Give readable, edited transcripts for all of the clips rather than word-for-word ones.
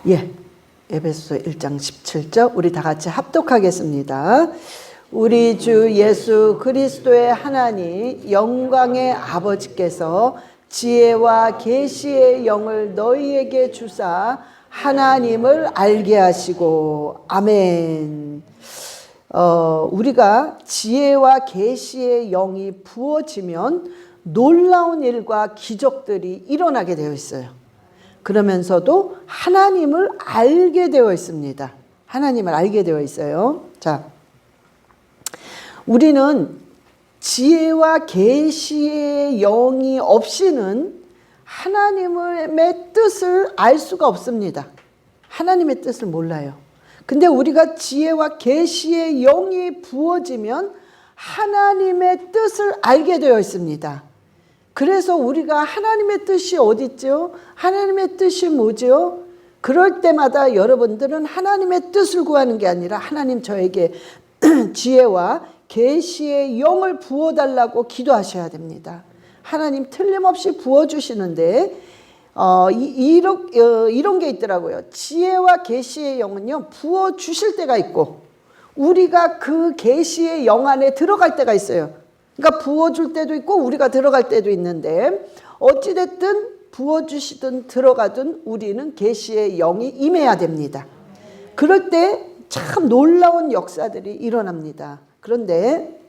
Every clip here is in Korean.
예, 에베소서 1장 17절 우리 다 같이 합독하겠습니다. 우리 주 예수 그리스도의 하나님 영광의 아버지께서 지혜와 계시의 영을 너희에게 주사 하나님을 알게 하시고 아멘. 우리가 지혜와 계시의 영이 부어지면 놀라운 일과 기적들이 일어나게 되어 있어요. 그러면서도 하나님을 알게 되어 있습니다. 하나님을 알게 되어 있어요. 자, 우리는 지혜와 계시의 영이 없이는 하나님의 뜻을 알 수가 없습니다. 하나님의 뜻을 몰라요. 근데 우리가 지혜와 계시의 영이 부어지면 하나님의 뜻을 알게 되어 있습니다. 그래서 우리가 하나님의 뜻이 어디 있죠? 하나님의 뜻이 뭐죠? 그럴 때마다 여러분들은 하나님의 뜻을 구하는 게 아니라 하나님 저에게 지혜와 계시의 영을 부어달라고 기도하셔야 됩니다. 하나님 틀림없이 부어주시는데 이런 게 있더라고요. 지혜와 계시의 영은요 부어주실 때가 있고 우리가 그 계시의 영 안에 들어갈 때가 있어요. 그러니까 부어줄 때도 있고 우리가 들어갈 때도 있는데 어찌됐든 부어주시든 들어가든 우리는 계시의 영이 임해야 됩니다. 그럴 때 참 놀라운 역사들이 일어납니다. 그런데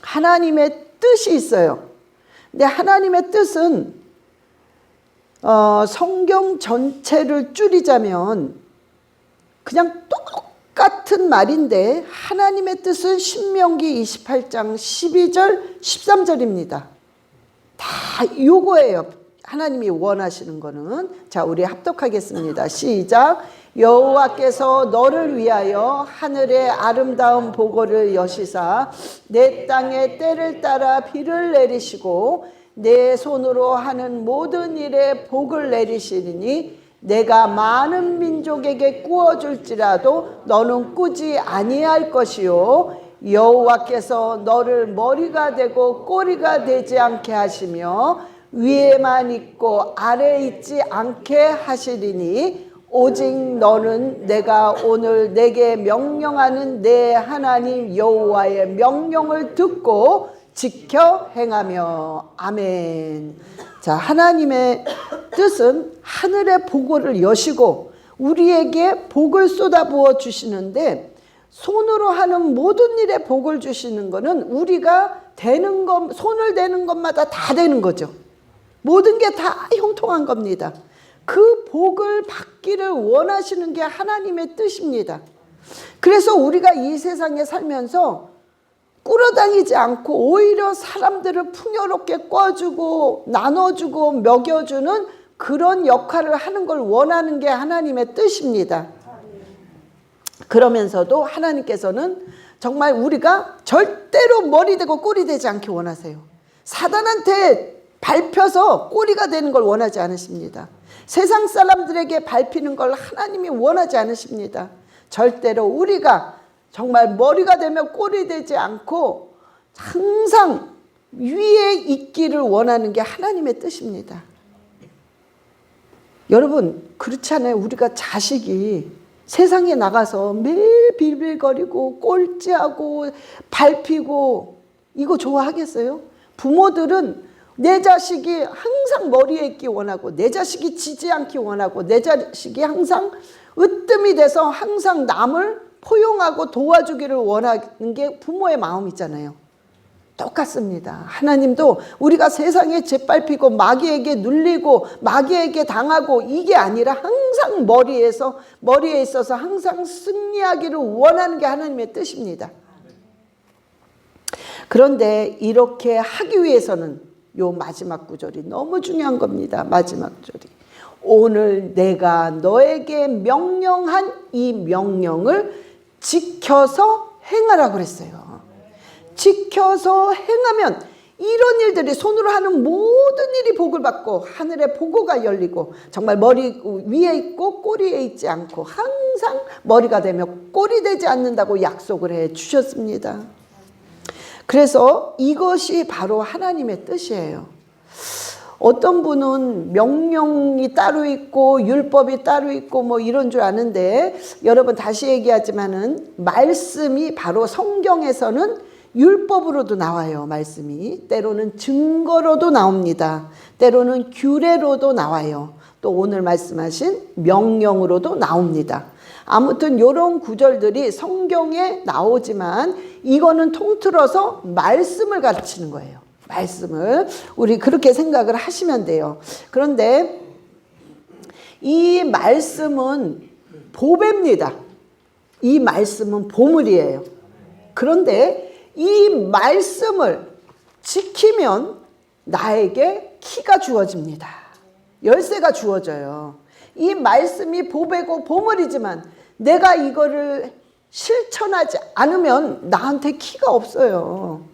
하나님의 뜻이 있어요. 근데 하나님의 뜻은 성경 전체를 줄이자면 그냥 똑같은 말인데 하나님의 뜻은 신명기 28장 12절 13절입니다. 다 요거예요. 하나님이 원하시는 거는. 자, 우리 합독하겠습니다. 시작. 여호와께서 너를 위하여 하늘의 아름다운 보고를 여시사 내 땅에 때를 따라 비를 내리시고 내 손으로 하는 모든 일에 복을 내리시리니 내가 많은 민족에게 꾸어줄지라도 너는 꾸지 아니할 것이요 여호와께서 너를 머리가 되고 꼬리가 되지 않게 하시며 위에만 있고 아래에 있지 않게 하시리니 오직 너는 내가 오늘 내게 명령하는 내 하나님 여호와의 명령을 듣고 지켜 행하며 아멘. 자, 하나님의 뜻은 하늘의 복을 여시고 우리에게 복을 쏟아부어 주시는데 손으로 하는 모든 일에 복을 주시는 것은 우리가 되는 것, 손을 대는 것마다 다 되는 거죠. 모든 게 다 형통한 겁니다. 그 복을 받기를 원하시는 게 하나님의 뜻입니다. 그래서 우리가 이 세상에 살면서 꿇어다니지 않고 오히려 사람들을 풍요롭게 꿔주고 나눠주고 먹여주는 그런 역할을 하는 걸 원하는 게 하나님의 뜻입니다. 그러면서도 하나님께서는 정말 우리가 절대로 머리 되고 꼬리 되지 않게 원하세요. 사단한테 밟혀서 꼬리가 되는 걸 원하지 않으십니다. 세상 사람들에게 밟히는 걸 하나님이 원하지 않으십니다. 절대로 우리가 정말 머리가 되면 꼴이 되지 않고 항상 위에 있기를 원하는 게 하나님의 뜻입니다. 여러분 그렇지 않아요? 우리가 자식이 세상에 나가서 매일 빌빌거리고 꼴찌하고 밟히고 이거 좋아하겠어요? 부모들은 내 자식이 항상 머리에 있기 원하고 내 자식이 지지 않기 원하고 내 자식이 항상 으뜸이 돼서 항상 남을 포용하고 도와주기를 원하는 게 부모의 마음이잖아요. 똑같습니다. 하나님도 우리가 세상에 짓밟히고 마귀에게 눌리고 마귀에게 당하고 이게 아니라 항상 머리에 있어서 항상 승리하기를 원하는 게 하나님의 뜻입니다. 그런데 이렇게 하기 위해서는 요 마지막 구절이 너무 중요한 겁니다. 마지막 구절이 오늘 내가 너에게 명령한 이 명령을 지켜서 행하라고 그랬어요. 지켜서 행하면 이런 일들이 손으로 하는 모든 일이 복을 받고 하늘의 보고가 열리고 정말 머리 위에 있고 꼬리에 있지 않고 항상 머리가 되며 꼬리 되지 않는다고 약속을 해 주셨습니다. 그래서 이것이 바로 하나님의 뜻이에요. 어떤 분은 명령이 따로 있고 율법이 따로 있고 뭐 이런 줄 아는데, 여러분 다시 얘기하지만은 말씀이 바로 성경에서는 율법으로도 나와요. 말씀이 때로는 증거로도 나옵니다. 때로는 규례로도 나와요. 또 오늘 말씀하신 명령으로도 나옵니다. 아무튼 이런 구절들이 성경에 나오지만 이거는 통틀어서 말씀을 가르치는 거예요. 말씀을 우리 그렇게 생각을 하시면 돼요. 그런데 이 말씀은 보배입니다. 이 말씀은 보물이에요. 그런데 이 말씀을 지키면 나에게 키가 주어집니다. 열쇠가 주어져요. 이 말씀이 보배고 보물이지만 내가 이거를 실천하지 않으면 나한테 키가 없어요.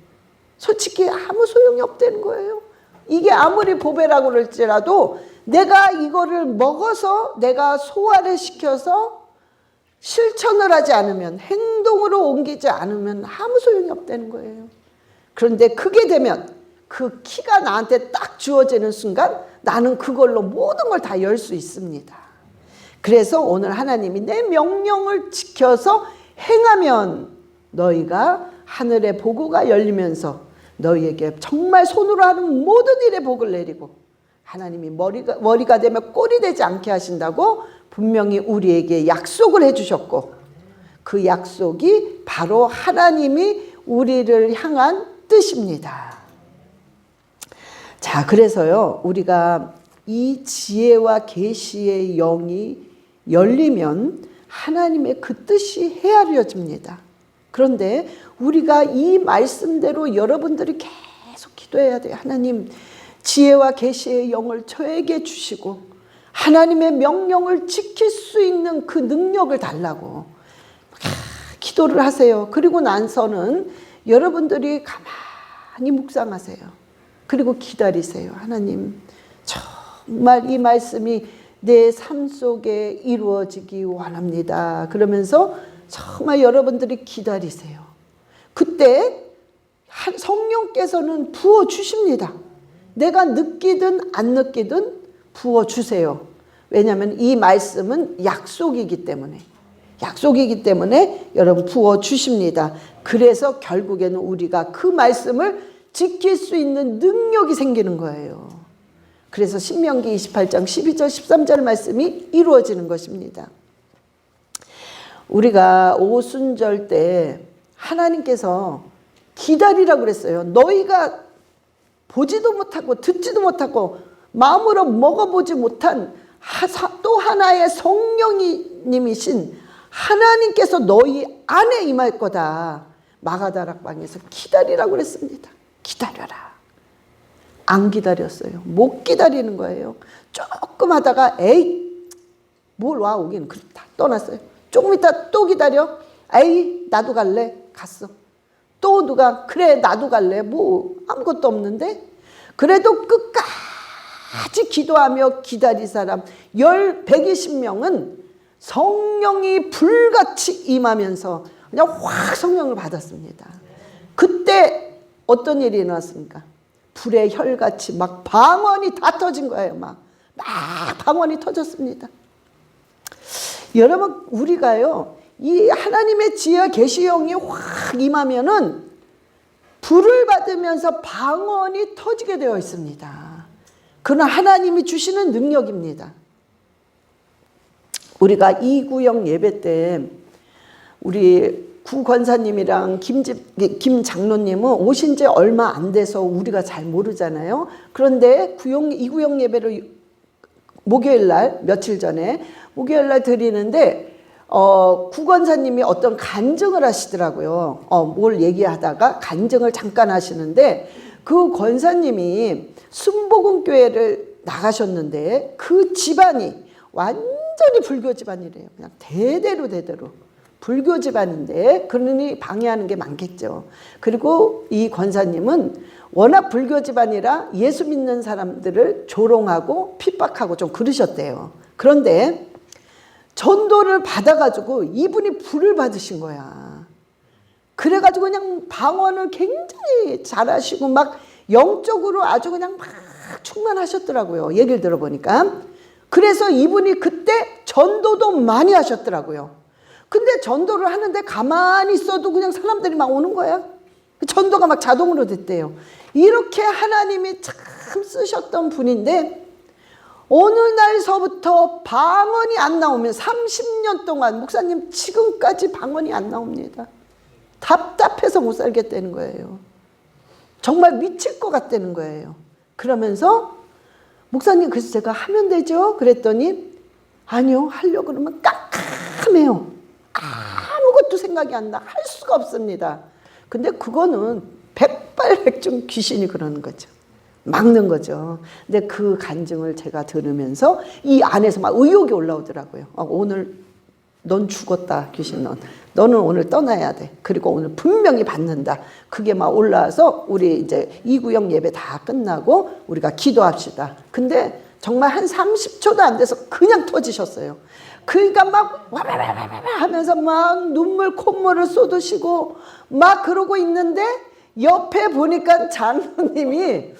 솔직히 아무 소용이 없다는 거예요. 이게 아무리 보배라고 그럴지라도 내가 이거를 먹어서 내가 소화를 시켜서 실천을 하지 않으면, 행동으로 옮기지 않으면 아무 소용이 없다는 거예요. 그런데 그게 되면 그 키가 나한테 딱 주어지는 순간 나는 그걸로 모든 걸 다 열 수 있습니다. 그래서 오늘 하나님이 내 명령을 지켜서 행하면 너희가 하늘의 보고가 열리면서 너희에게 정말 손으로 하는 모든 일에 복을 내리고 하나님이 머리가 되면 꼴이 되지 않게 하신다고 분명히 우리에게 약속을 해주셨고, 그 약속이 바로 하나님이 우리를 향한 뜻입니다. 자, 그래서요, 우리가 이 지혜와 계시의 영이 열리면 하나님의 그 뜻이 헤아려집니다. 그런데 우리가 이 말씀대로 여러분들이 계속 기도해야 돼요. 하나님, 지혜와 계시의 영을 저에게 주시고 하나님의 명령을 지킬 수 있는 그 능력을 달라고 기도를 하세요. 그리고 나서는 여러분들이 가만히 묵상하세요. 그리고 기다리세요. 하나님, 정말 이 말씀이 내 삶 속에 이루어지기 원합니다. 그러면서 정말 여러분들이 기다리세요. 그때 성령께서는 부어주십니다. 내가 느끼든 안 느끼든 부어주세요. 왜냐하면 이 말씀은 약속이기 때문에 여러분 부어주십니다. 그래서 결국에는 우리가 그 말씀을 지킬 수 있는 능력이 생기는 거예요. 그래서 신명기 28장 12절 13절 말씀이 이루어지는 것입니다. 우리가 오순절 때 하나님께서 기다리라고 그랬어요. 너희가 보지도 못하고 듣지도 못하고 마음으로 먹어보지 못한 또 하나의 성령님이신 하나님께서 너희 안에 임할 거다. 마가다락방에서 기다리라고 그랬습니다. 기다려라. 안 기다렸어요. 못 기다리는 거예요. 조금 하다가 에이 뭘 와 오긴 다 떠났어요. 조금 있다 또 기다려. 에이 나도 갈래. 갔어. 또 누가 그래 나도 갈래. 뭐 아무것도 없는데 그래도 끝까지 기도하며 기다린 사람 120명은 성령이 불같이 임하면서 그냥 확 성령을 받았습니다. 그때 어떤 일이 일어났습니까? 불의 혈같이 막 방언이 다 터진 거예요. 막 방언이 터졌습니다. 여러분 우리가요 이 하나님의 지혜와 계시형이 확 임하면은 불을 받으면서 방언이 터지게 되어 있습니다. 그건 하나님이 주시는 능력입니다. 우리가 이구영 예배 때 우리 구 권사님이랑 김 장로님은 오신 지 얼마 안 돼서 우리가 잘 모르잖아요. 그런데 이구영 예배를 목요일 날 며칠 전에 목요일 날 드리는데 구 권사님이 어떤 간증을 하시더라고요. 뭘 얘기하다가 간증을 잠깐 하시는데 그 권사님이 순복음교회를 나가셨는데 그 집안이 완전히 불교 집안이래요. 그냥 대대로 불교 집안인데 그러니 방해하는 게 많겠죠. 그리고 이 권사님은 워낙 불교 집안이라 예수 믿는 사람들을 조롱하고 핍박하고 좀 그러셨대요. 그런데 전도를 받아가지고 이분이 불을 받으신 거야. 그래가지고 그냥 방언을 굉장히 잘하시고 막 영적으로 아주 그냥 막 충만하셨더라고요. 얘기를 들어보니까. 그래서 이분이 그때 전도도 많이 하셨더라고요. 근데 전도를 하는데 가만히 있어도 그냥 사람들이 막 오는 거야. 전도가 막 자동으로 됐대요. 이렇게 하나님이 참 쓰셨던 분인데 어느 날서부터 방언이 안 나오면 30년 동안 목사님 지금까지 방언이 안 나옵니다. 답답해서 못 살겠다는 거예요. 정말 미칠 것 같다는 거예요. 그러면서 목사님 그래서 제가 하면 되죠? 그랬더니 아니요, 하려고 그러면 깜깜해요. 아무것도 생각이 안 나. 할 수가 없습니다. 근데 그거는 백발백중 귀신이 그러는 거죠. 막는 거죠. 근데 그 간증을 제가 들으면서 이 안에서 막 의욕이 올라오더라고요. 오늘 넌 죽었다, 귀신 너는 오늘 떠나야 돼. 그리고 오늘 분명히 받는다. 그게 막 올라와서 우리 이제 2구역 예배 다 끝나고 우리가 기도합시다. 근데 정말 한 30초도 안 돼서 그냥 터지셨어요. 그러니까 막 와바바바바 하면서 막 눈물 콧물을 쏟으시고 막 그러고 있는데 옆에 보니까 장로님이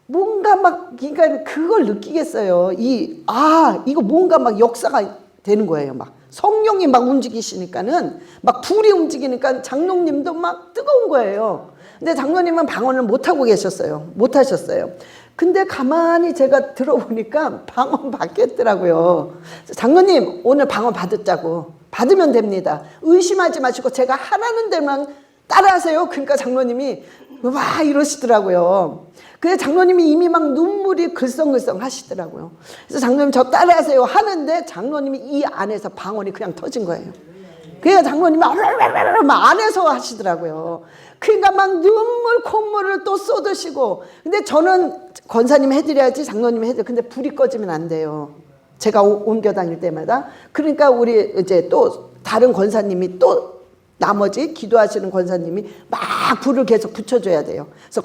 뭔가 막 그러니까 그걸 느끼겠어요. 이거 뭔가 막 역사가 되는 거예요. 막 성령이 막 움직이시니까는 막 불이 움직이니까 장로님도 막 뜨거운 거예요. 근데 장로님은 방언을 못 하고 계셨어요. 못 하셨어요. 근데 가만히 제가 들어보니까 방언 받겠더라고요. 장로님 오늘 방언 받았자고. 받으면 됩니다. 의심하지 마시고 제가 하라는 데만 따라하세요. 그러니까 장로님이 와 이러시더라고요. 그래서 장로님이 이미 막 눈물이 글썽글썽 하시더라고요. 그래서 장로님 저 따라하세요 하는데 장로님이 이 안에서 방언이 그냥 터진 거예요. 그래서 장로님이 막 안에서 하시더라고요. 그러니까 막 눈물 콧물을 또 쏟으시고 근데 저는 권사님 해드려야지 장로님 해드려. 근데 불이 꺼지면 안 돼요. 제가 옮겨 다닐 때마다. 그러니까 우리 이제 또 다른 권사님이 또 나머지 기도하시는 권사님이 막 불을 계속 붙여줘야 돼요. 그래서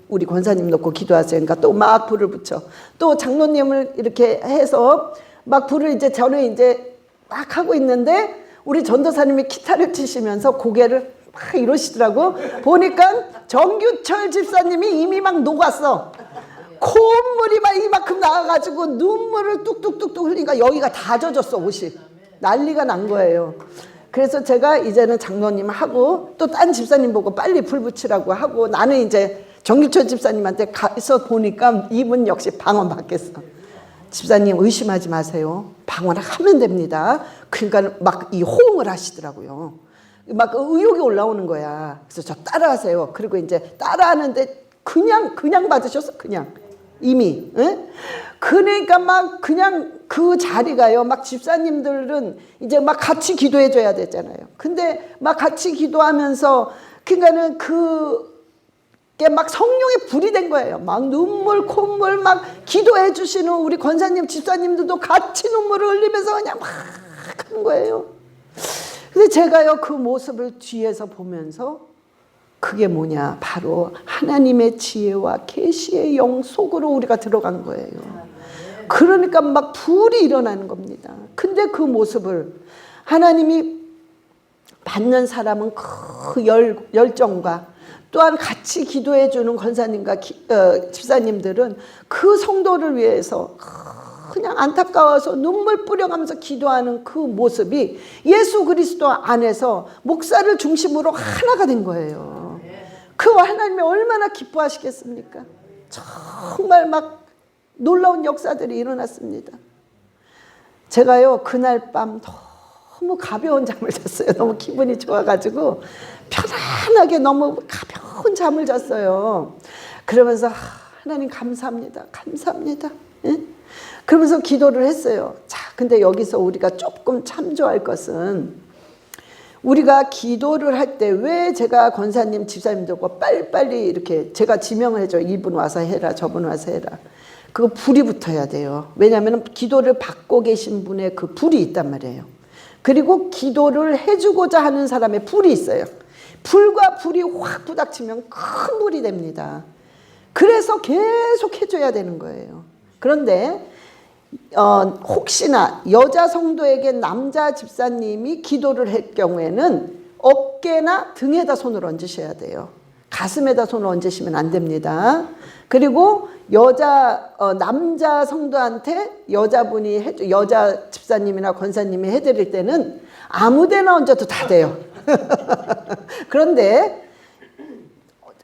우리 권사님 놓고 기도하세요. 그러니까 또 막 불을 붙여. 또 장로님을 이렇게 해서 막 불을 이제 저는 이제 막 하고 있는데 우리 전도사님이 기타를 치시면서 고개를 막 이러시더라고. 보니까 정규철 집사님이 이미 막 녹았어. 콧물이 막 이만큼 나와가지고 눈물을 뚝뚝뚝뚝 흘리니까 여기가 다 젖었어. 옷이. 난리가 난 거예요. 그래서 제가 이제는 장로님 하고 또 딴 집사님 보고 빨리 불 붙이라고 하고 나는 이제 정규철 집사님한테 가서 보니까 이분 역시 방언 받겠어. 집사님 의심하지 마세요. 방언을 하면 됩니다. 그러니까 막 이 호응을 하시더라고요. 막 의욕이 올라오는 거야. 그래서 저 따라하세요. 그리고 이제 따라하는데 그냥 받으셨어. 그냥 이미. 응? 그러니까 막 그냥 그 자리가요. 막 집사님들은 이제 막 같이 기도해 줘야 되잖아요. 근데 막 같이 기도하면서 그러니까는 그게 막 성령의 불이 된 거예요. 막 눈물 콧물 막 기도해 주시는 우리 권사님 집사님들도 같이 눈물을 흘리면서 그냥 막 하는 거예요. 근데 제가요 그 모습을 뒤에서 보면서 그게 뭐냐 바로 하나님의 지혜와 계시의 영 속으로 우리가 들어간 거예요. 그러니까 막 불이 일어나는 겁니다. 근데 그 모습을 하나님이 받는 사람은 그 열정과 또한 같이 기도해 주는 권사님과 집사님들은 그 성도를 위해서 그냥 안타까워서 눈물 뿌려가면서 기도하는 그 모습이 예수 그리스도 안에서 목사를 중심으로 하나가 된 거예요. 그 하나님이 얼마나 기뻐하시겠습니까? 정말 막 놀라운 역사들이 일어났습니다. 제가요 그날 밤 너무 가벼운 잠을 잤어요. 너무 기분이 좋아가지고 편안하게 너무 가벼운 잠을 잤어요. 그러면서 하나님 감사합니다. 감사합니다. 예? 그러면서 기도를 했어요. 자, 근데 여기서 우리가 조금 참조할 것은 우리가 기도를 할 때 왜 제가 권사님 집사님들과 빨리빨리 이렇게 제가 지명을 해줘. 이분 와서 해라 저분 와서 해라. 그거 불이 붙어야 돼요. 왜냐하면 기도를 받고 계신 분의 그 불이 있단 말이에요. 그리고 기도를 해주고자 하는 사람의 불이 있어요. 불과 불이 확 부닥치면 큰 불이 됩니다. 그래서 계속 해줘야 되는 거예요. 그런데 혹시나 여자 성도에게 남자 집사님이 기도를 할 경우에는 어깨나 등에다 손을 얹으셔야 돼요. 가슴에다 손을 얹으시면 안 됩니다. 그리고 남자 성도한테 여자 집사님이나 권사님이 해드릴 때는 아무 데나 얹어도 다 돼요. 그런데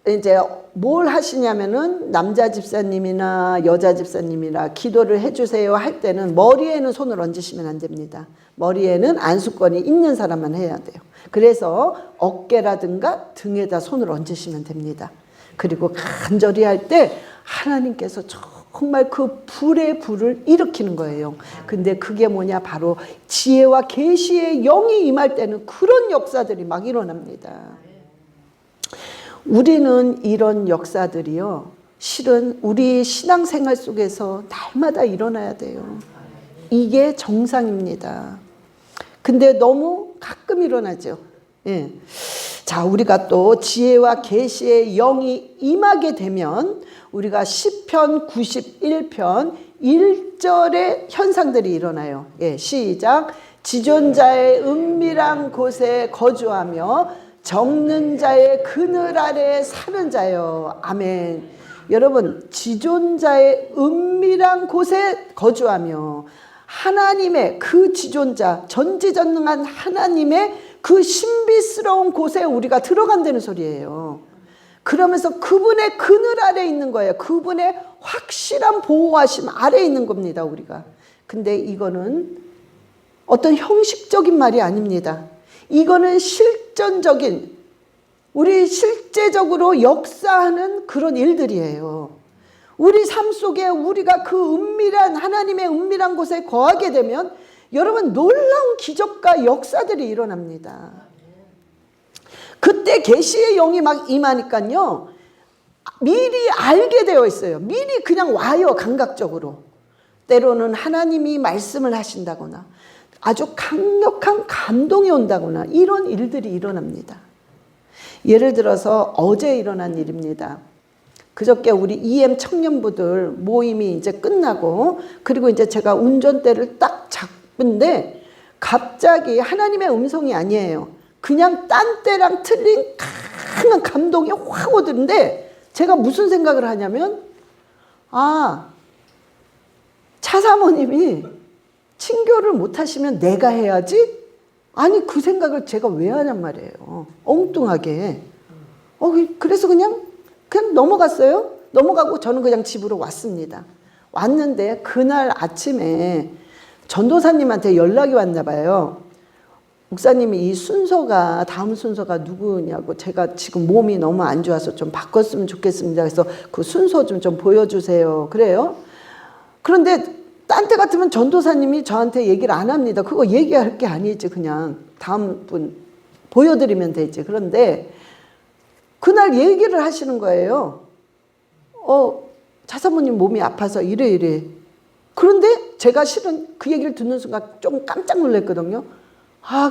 이제 뭘 하시냐면은 남자 집사님이나 여자 집사님이나 기도를 해주세요 할 때는 머리에는 손을 얹으시면 안 됩니다. 머리에는 안수권이 있는 사람만 해야 돼요. 그래서 어깨라든가 등에다 손을 얹으시면 됩니다. 그리고 간절히 할 때 하나님께서 정말 그 불의 불을 일으키는 거예요. 근데 그게 뭐냐, 바로 지혜와 계시의 영이 임할 때는 그런 역사들이 막 일어납니다. 우리는 이런 역사들이요, 실은 우리 신앙생활 속에서 날마다 일어나야 돼요. 이게 정상입니다. 근데 너무 가끔 일어나죠. 예. 자, 우리가 또 지혜와 계시의 영이 임하게 되면 우리가 시편 91편 1절의 현상들이 일어나요. 예, 시작. 지존자의 은밀한 곳에 거주하며 적는 자의 그늘 아래 사는 자여. 아멘. 여러분, 지존자의 은밀한 곳에 거주하며 하나님의 그 지존자, 전지전능한 하나님의 그 신비스러운 곳에 우리가 들어간다는 소리예요. 그러면서 그분의 그늘 아래 있는 거예요. 그분의 확실한 보호하심 아래 있는 겁니다, 우리가. 근데 이거는 어떤 형식적인 말이 아닙니다. 이거는 실전적인, 우리 실제적으로 역사하는 그런 일들이에요. 우리 삶 속에 우리가 그 은밀한, 하나님의 은밀한 곳에 거하게 되면 여러분, 놀라운 기적과 역사들이 일어납니다. 그때 계시의 영이 막 임하니까요, 미리 알게 되어 있어요. 미리 그냥 와요, 감각적으로. 때로는 하나님이 말씀을 하신다거나 아주 강력한 감동이 온다거나 이런 일들이 일어납니다. 예를 들어서 어제 일어난 일입니다. 그저께 우리 EM 청년부들 모임이 이제 끝나고, 그리고 이제 제가 운전대를 딱 잡은데 갑자기 하나님의 음성이 아니에요. 그냥 딴 때랑 틀린 강한 감동이 확 오던데, 제가 무슨 생각을 하냐면, 차사모님이 친교를 못하시면 내가 해야지? 아니, 그 생각을 제가 왜 하냔 말이에요. 엉뚱하게. 그래서 그냥 넘어갔어요. 넘어가고 저는 그냥 집으로 왔습니다. 왔는데 그날 아침에 전도사님한테 연락이 왔나 봐요. 목사님이 이 순서가, 다음 순서가 누구냐고, 제가 지금 몸이 너무 안 좋아서 좀 바꿨으면 좋겠습니다. 그래서 그 순서 좀 보여주세요. 그래요. 그런데 딴 때 같으면 전도사님이 저한테 얘기를 안 합니다. 그거 얘기할 게 아니지. 그냥 다음 분 보여드리면 되지. 그런데 그날 얘기를 하시는 거예요. 차사모님 몸이 아파서 이래. 그런데 제가 실은 그 얘기를 듣는 순간 좀 깜짝 놀랐거든요.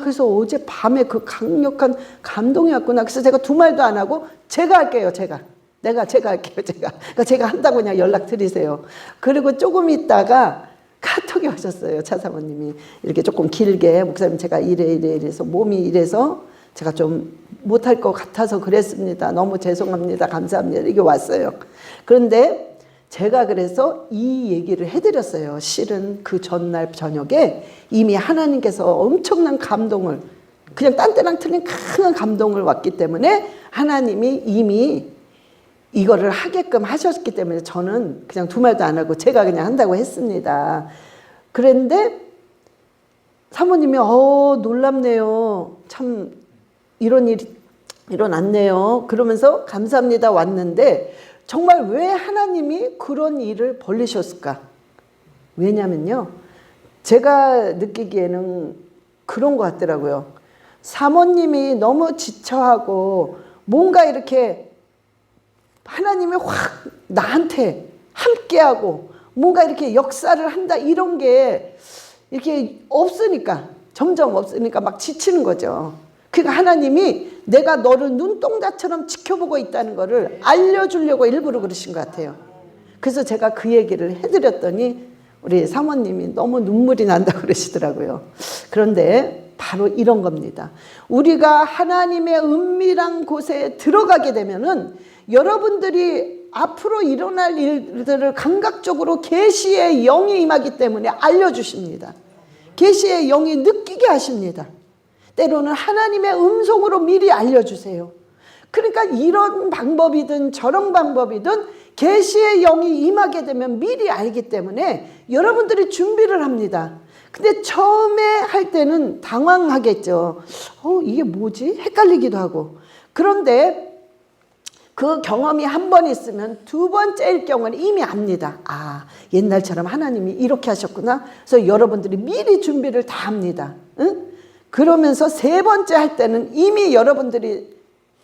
그래서 어제 밤에 그 강력한 감동이 왔구나. 그래서 제가 두 말도 안 하고 제가 할게요. 제가 할게요. 그러니까 제가 한다고 그냥 연락 드리세요. 그리고 조금 있다가 카톡이 오셨어요. 차사모님이 이렇게 조금 길게, 목사님 제가 이래서 몸이 이래서 제가 좀 못할 것 같아서 그랬습니다. 너무 죄송합니다. 감사합니다. 이게 왔어요. 그런데 제가 그래서 이 얘기를 해드렸어요. 실은 그 전날 저녁에 이미 하나님께서 엄청난 감동을, 그냥 딴 때랑 틀린 큰 감동을 왔기 때문에 하나님이 이미 이거를 하게끔 하셨기 때문에 저는 그냥 두 말도 안 하고 제가 그냥 한다고 했습니다. 그런데 사모님이 놀랍네요. 참 이런 일이 일어났네요. 그러면서 감사합니다 왔는데, 정말 왜 하나님이 그런 일을 벌리셨을까? 왜냐면요, 제가 느끼기에는 그런 것 같더라고요. 사모님이 너무 지쳐하고 뭔가 이렇게 하나님이 확 나한테 함께하고 뭔가 이렇게 역사를 한다, 이런 게 이렇게 없으니까, 점점 없으니까 막 지치는 거죠. 그러니까 하나님이 내가 너를 눈동자처럼 지켜보고 있다는 거를 알려주려고 일부러 그러신 것 같아요. 그래서 제가 그 얘기를 해드렸더니 우리 사모님이 너무 눈물이 난다고 그러시더라고요. 그런데 바로 이런 겁니다. 우리가 하나님의 은밀한 곳에 들어가게 되면은 여러분들이 앞으로 일어날 일들을 감각적으로 계시의 영이 임하기 때문에 알려주십니다. 계시의 영이 느끼게 하십니다. 때로는 하나님의 음성으로 미리 알려주세요. 그러니까 이런 방법이든 저런 방법이든 계시의 영이 임하게 되면 미리 알기 때문에 여러분들이 준비를 합니다. 근데 처음에 할 때는 당황하겠죠. 이게 뭐지? 헷갈리기도 하고. 그런데 그 경험이 한 번 있으면 두 번째일 경우는 이미 압니다. 옛날처럼 하나님이 이렇게 하셨구나. 그래서 여러분들이 미리 준비를 다 합니다. 응? 그러면서 세 번째 할 때는 이미 여러분들이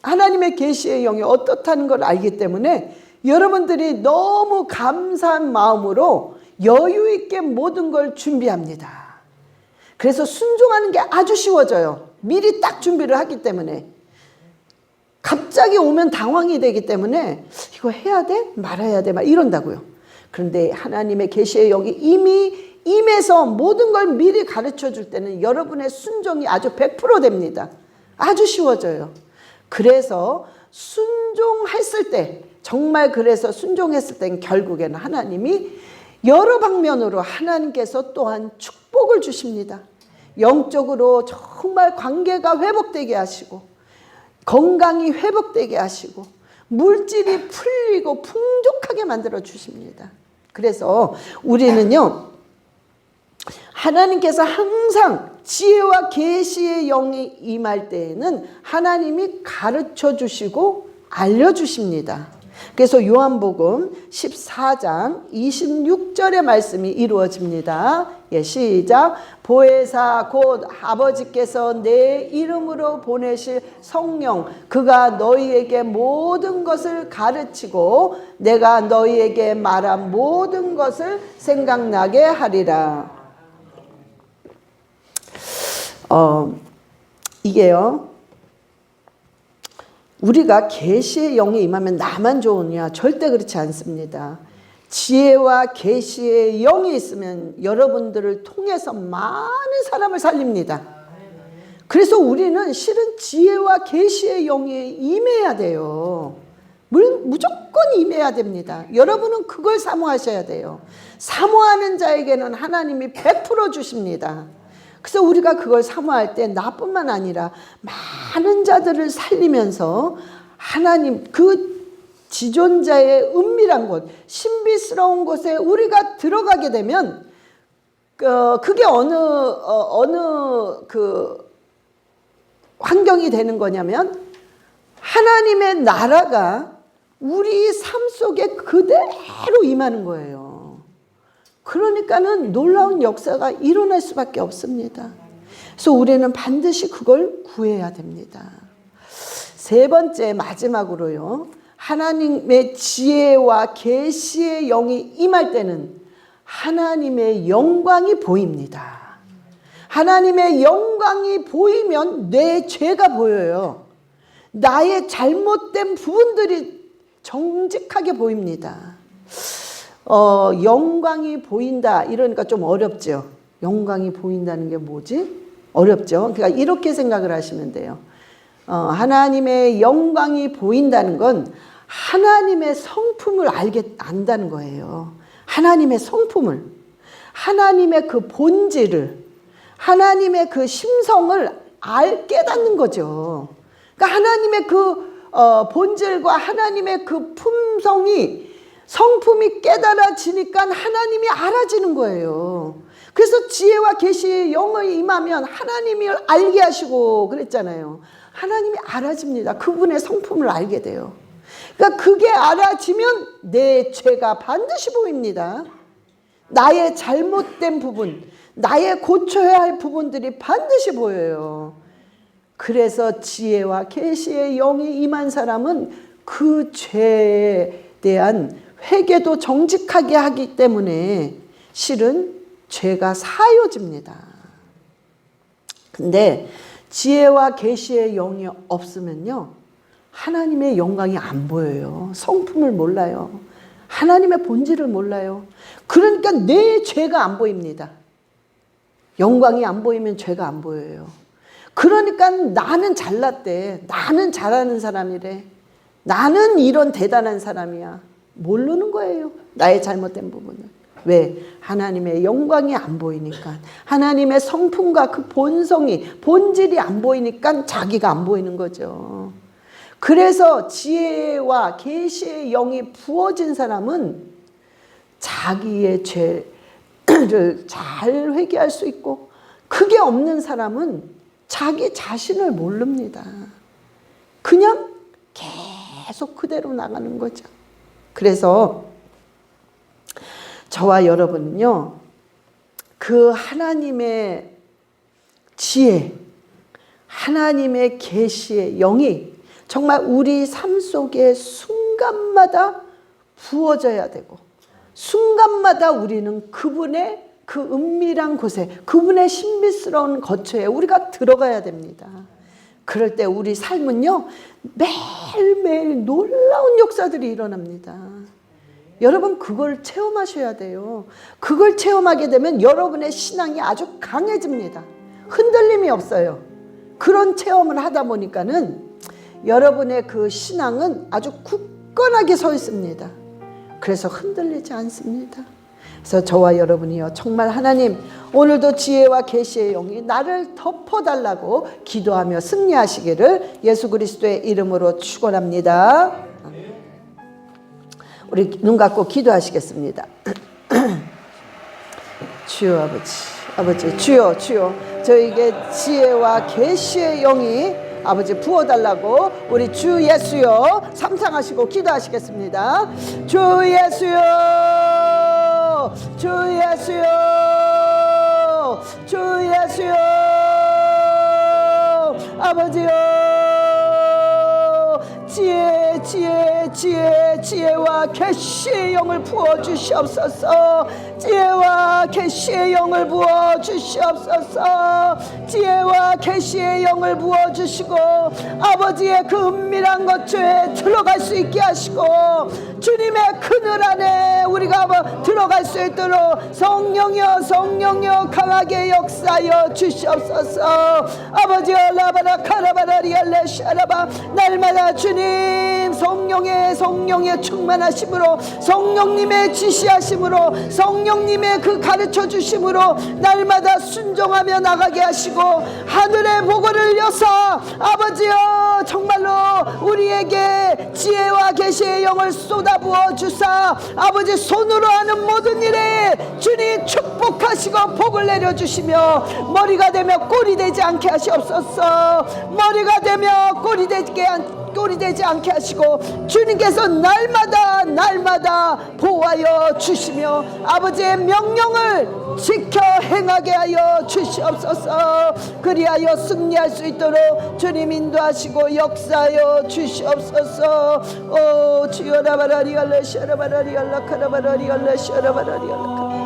하나님의 계시의 영이 어떻다는 걸 알기 때문에 여러분들이 너무 감사한 마음으로 여유 있게 모든 걸 준비합니다. 그래서 순종하는 게 아주 쉬워져요. 미리 딱 준비를 하기 때문에. 갑자기 오면 당황이 되기 때문에 이거 해야 돼? 말아야 돼? 막 이런다고요. 그런데 하나님의 계시의 영이 이미 임해서 모든 걸 미리 가르쳐 줄 때는 여러분의 순종이 아주 100% 됩니다. 아주 쉬워져요. 그래서 순종했을 때, 정말 그래서 순종했을 때는 결국에는 하나님이 여러 방면으로 하나님께서 또한 축복을 주십니다. 영적으로 정말 관계가 회복되게 하시고, 건강이 회복되게 하시고, 물질이 풀리고 풍족하게 만들어 주십니다. 그래서 우리는요, 하나님께서 항상 지혜와 계시의 영이 임할 때에는 하나님이 가르쳐 주시고 알려주십니다. 그래서 요한복음 14장 26절의 말씀이 이루어집니다. 시작. 보혜사 곧 아버지께서 내 이름으로 보내실 성령 그가 너희에게 모든 것을 가르치고 내가 너희에게 말한 모든 것을 생각나게 하리라. 이게요, 우리가 계시의 영이 임하면 나만 좋으냐? 절대 그렇지 않습니다. 지혜와 계시의 영이 있으면 여러분들을 통해서 많은 사람을 살립니다. 그래서 우리는 실은 지혜와 계시의 영이 임해야 돼요. 무조건 임해야 됩니다. 여러분은 그걸 사모하셔야 돼요. 사모하는 자에게는 하나님이 100% 주십니다. 그래서 우리가 그걸 사모할 때 나뿐만 아니라 많은 자들을 살리면서 하나님 그 지존자의 은밀한 곳, 신비스러운 곳에 우리가 들어가게 되면 그게 어느 그 환경이 되는 거냐면 하나님의 나라가 우리 삶 속에 그대로 임하는 거예요. 그러니까는 놀라운 역사가 일어날 수밖에 없습니다. 그래서 우리는 반드시 그걸 구해야 됩니다. 세 번째 마지막으로요. 하나님의 지혜와 계시의 영이 임할 때는 하나님의 영광이 보입니다. 하나님의 영광이 보이면 내 죄가 보여요. 나의 잘못된 부분들이 정직하게 보입니다. 영광이 보인다 이러니까 좀 어렵죠. 영광이 보인다는 게 뭐지? 어렵죠. 그러니까 이렇게 생각을 하시면 돼요. 하나님의 영광이 보인다는 건 하나님의 성품을 안다는 거예요. 하나님의 성품을, 하나님의 그 본질을, 하나님의 그 심성을 깨닫는 거죠. 그러니까 하나님의 그 본질과 하나님의 그 품성이 성품이 깨달아지니까 하나님이 알아지는 거예요. 그래서 지혜와 계시의 영이 임하면 하나님이 알게 하시고 그랬잖아요. 하나님이 알아집니다. 그분의 성품을 알게 돼요. 그러니까 그게 알아지면 내 죄가 반드시 보입니다. 나의 잘못된 부분, 나의 고쳐야 할 부분들이 반드시 보여요. 그래서 지혜와 계시의 영이 임한 사람은 그 죄에 대한 회개도 정직하게 하기 때문에 실은 죄가 사여집니다. 근데 지혜와 계시의 영이 없으면요, 하나님의 영광이 안 보여요. 성품을 몰라요. 하나님의 본질을 몰라요. 그러니까 내 죄가 안 보입니다. 영광이 안 보이면 죄가 안 보여요. 그러니까 나는 잘났대. 나는 잘하는 사람이래. 나는 이런 대단한 사람이야. 모르는 거예요. 나의 잘못된 부분을. 왜? 하나님의 영광이 안 보이니까, 하나님의 성품과 그 본성이, 본질이 안 보이니까 자기가 안 보이는 거죠. 그래서 지혜와 계시의 영이 부어진 사람은 자기의 죄를 잘 회개할 수 있고, 그게 없는 사람은 자기 자신을 모릅니다. 그냥 계속 그대로 나가는 거죠. 그래서 저와 여러분은요, 그 하나님의 지혜, 하나님의 계시의 영이 정말 우리 삶 속에 순간마다 부어져야 되고, 순간마다 우리는 그분의 그 은밀한 곳에, 그분의 신비스러운 거처에 우리가 들어가야 됩니다. 그럴 때 우리 삶은요, 매일매일 놀라운 역사들이 일어납니다. 여러분, 그걸 체험하셔야 돼요. 그걸 체험하게 되면 여러분의 신앙이 아주 강해집니다. 흔들림이 없어요. 그런 체험을 하다 보니까는 여러분의 그 신앙은 아주 굳건하게 서 있습니다. 그래서 흔들리지 않습니다. 그래서 저와 여러분이요, 정말 하나님, 오늘도 지혜와 계시의 영이 나를 덮어달라고 기도하며 승리하시기를 예수 그리스도의 이름으로 축원합니다. 우리 눈 감고 기도하시겠습니다. 주여 아버지, 주여, 저에게 지혜와 계시의 영이 아버지 부어달라고 우리 주 예수여 삼창하시고 기도하시겠습니다. 주 예수여, 주 예수여, 주 예수여, 아버지여, 지혜와 계시의 영을 부어주시옵소서. 지혜와 계시의 영을 부어주시옵소서. 지혜와 계시의 영을 부어주시고 아버지의 그 은밀한 거처에 들어갈 수 있게 하시고, 주님의 그늘 안에 우리가 들어갈 수 있도록 성령여 강하게 역사하여 주시옵소서. 아버지여, 라바라 카라바라 리알레 샤라바, 날마다 주님 성령의 충만하심으로, 성령님의 지시하심으로, 성령님의 그 가르쳐 주심으로 날마다 순종하며 나가게 하시고, 하늘의 보고를 여사 아버지여, 정말로 우리에게 지혜와 계시의 영을 쏟아부어 주사 아버지, 손으로 하는 모든 일에 주님 축복하시고 복을 내려주시며, 머리가 되며 꼴이 되지 않게 하시옵소서. 머리가 되며 꼴이 되지 않게 하시고, 주님께서 날마다 보호하여 주시며 아버지의 명령을 지켜 행하게 하여 주시옵소서. 그리하여 승리할 수 있도록 주님 인도하시고 역사하여 주시옵소서. 오 주여, 라바라리알레 샤라바라리알라 카라바라리알레 샤라바라리알라.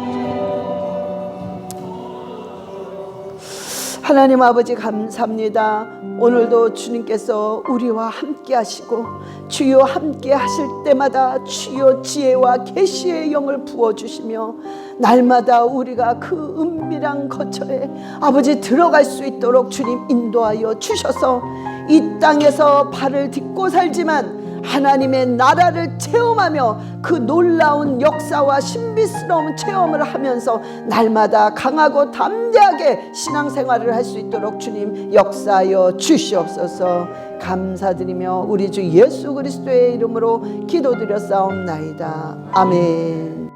하나님 아버지 감사합니다. 오늘도 주님께서 우리와 함께 하시고, 주여 함께 하실 때마다 주여 지혜와 계시의 영을 부어주시며, 날마다 우리가 그 은밀한 거처에 아버지 들어갈 수 있도록 주님 인도하여 주셔서, 이 땅에서 발을 딛고 살지만 하나님의 나라를 체험하며 그 놀라운 역사와 신비스러운 체험을 하면서 날마다 강하고 담대하게 신앙생활을 할 수 있도록 주님 역사하여 주시옵소서. 감사드리며 우리 주 예수 그리스도의 이름으로 기도드렸사옵나이다. 아멘.